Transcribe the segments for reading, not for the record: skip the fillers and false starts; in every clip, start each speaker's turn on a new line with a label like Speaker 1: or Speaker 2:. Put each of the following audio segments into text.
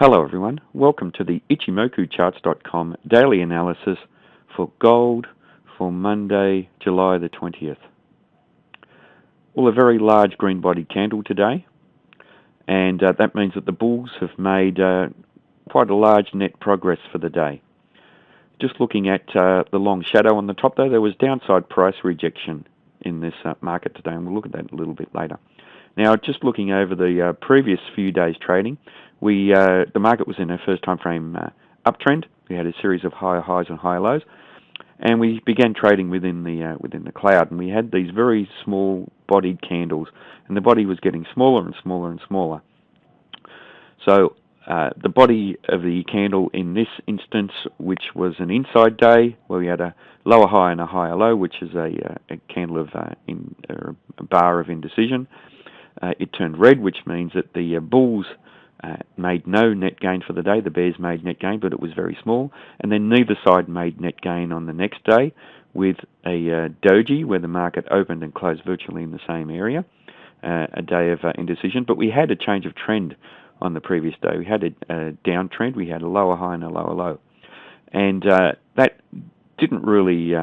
Speaker 1: Hello everyone, welcome to the IchimokuCharts.com daily analysis for gold for Monday, July the 20th. Well, a very large green-bodied candle today, and that means that the bulls have made quite a large net progress for the day. Just looking at the long shadow on the top though, there was downside price rejection in this market today, and we'll look at that a little bit later. Now, just looking over the previous few days trading, the market was in a first time frame uptrend. We had a series of higher highs and higher lows, and we began trading within the cloud. And we had these very small bodied candles, and the body was getting smaller and smaller and smaller. So the body of the candle in this instance, which was an inside day, where we had a lower high and a higher low, which is a candle of a bar of indecision. It turned red, which means that the bulls made no net gain for the day. The bears made net gain, but it was very small. And then neither side made net gain on the next day, with a doji where the market opened and closed virtually in the same area, a day of indecision. But we had a change of trend on the previous day. We had a downtrend. We had a lower high and a lower low. And that didn't really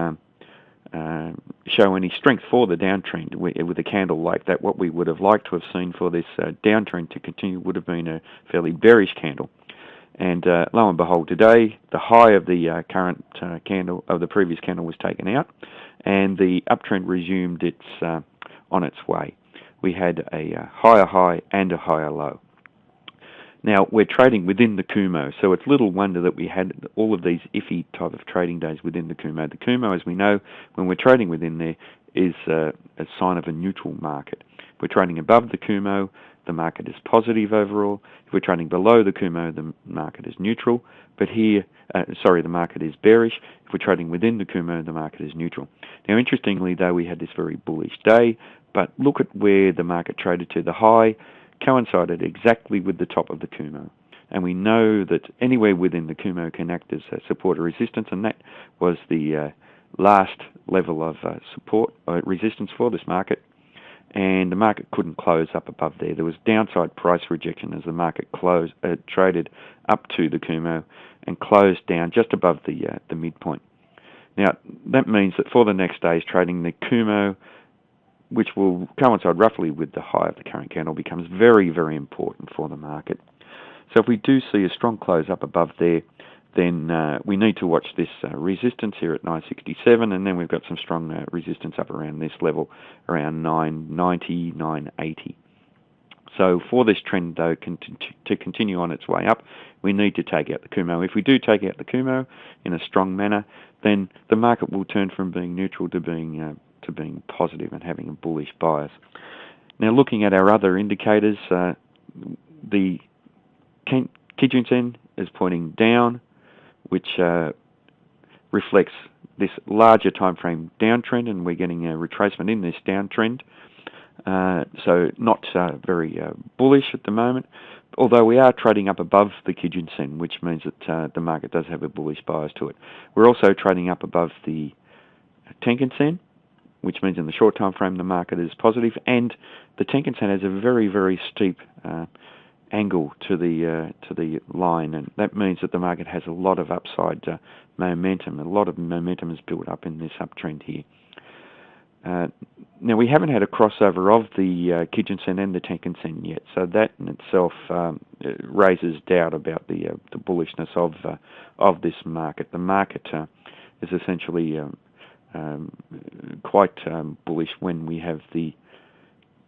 Speaker 1: show any strength for the downtrend. With a candle like that, what we would have liked to have seen for this downtrend to continue would have been a fairly bearish candle. And lo and behold, today the high of the current candle, of the previous candle, was taken out, and the uptrend resumed on its way. We had a higher high and a higher low. Now, we're trading within the Kumo, so it's little wonder that we had all of these iffy type of trading days within the Kumo. The Kumo, as we know, when we're trading within there, is a sign of a neutral market. If we're trading above the Kumo, the market is positive overall. If we're trading below the Kumo, the market is neutral. But here, the market is bearish. If we're trading within the Kumo, the market is neutral. Now, interestingly, though, we had this very bullish day, but look at where the market traded to. The high coincided exactly with the top of the Kumo, and we know that anywhere within the Kumo can act as a support or resistance, and that was the last level of support or resistance for this market, and the market couldn't close up above there. There was downside price rejection as the market traded up to the Kumo and closed down just above the midpoint. Now, that means that for the next day's trading, the Kumo, which will coincide roughly with the high of the current candle, becomes very, very important for the market. So if we do see a strong close up above there, then we need to watch this resistance here at 967, and then we've got some strong resistance up around this level, around 990, 980. So for this trend, though, to continue on its way up, we need to take out the Kumo. If we do take out the Kumo in a strong manner, then the market will turn from being neutral to being positive and having a bullish bias. Now, looking at our other indicators, the Kijun-sen is pointing down, which reflects this larger time frame downtrend, and we're getting a retracement in this downtrend. So not very bullish at the moment, although we are trading up above the Kijun-sen, which means that the market does have a bullish bias to it. We're also trading up above the Tenkan-sen, which means in the short time frame the market is positive, and the Tenkan-sen has a very, very steep angle to the line, and that means that the market has a lot of upside momentum. A lot of momentum is built up in this uptrend here. Now, we haven't had a crossover of the Kijun-sen and the Tenkan-sen yet, so that in itself raises doubt about the bullishness of this market. The market is essentially quite bullish when we have the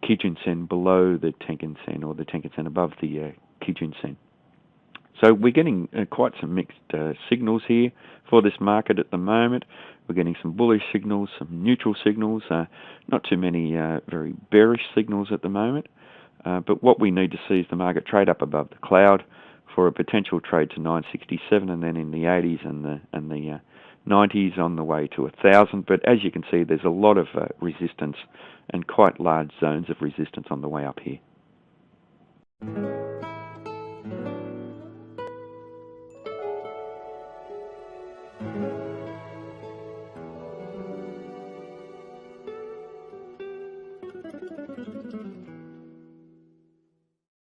Speaker 1: Kijun-sen below the Tenkan-sen, or the Tenkan-sen above the Kijun-sen. So we're getting quite some mixed signals here for this market at the moment. We're getting some bullish signals, some neutral signals, not too many very bearish signals at the moment. But what we need to see is the market trade up above the cloud for a potential trade to 967, and then in the 80s and the 90s on the way to 1,000. But as you can see, there's a lot of resistance and quite large zones of resistance on the way up here.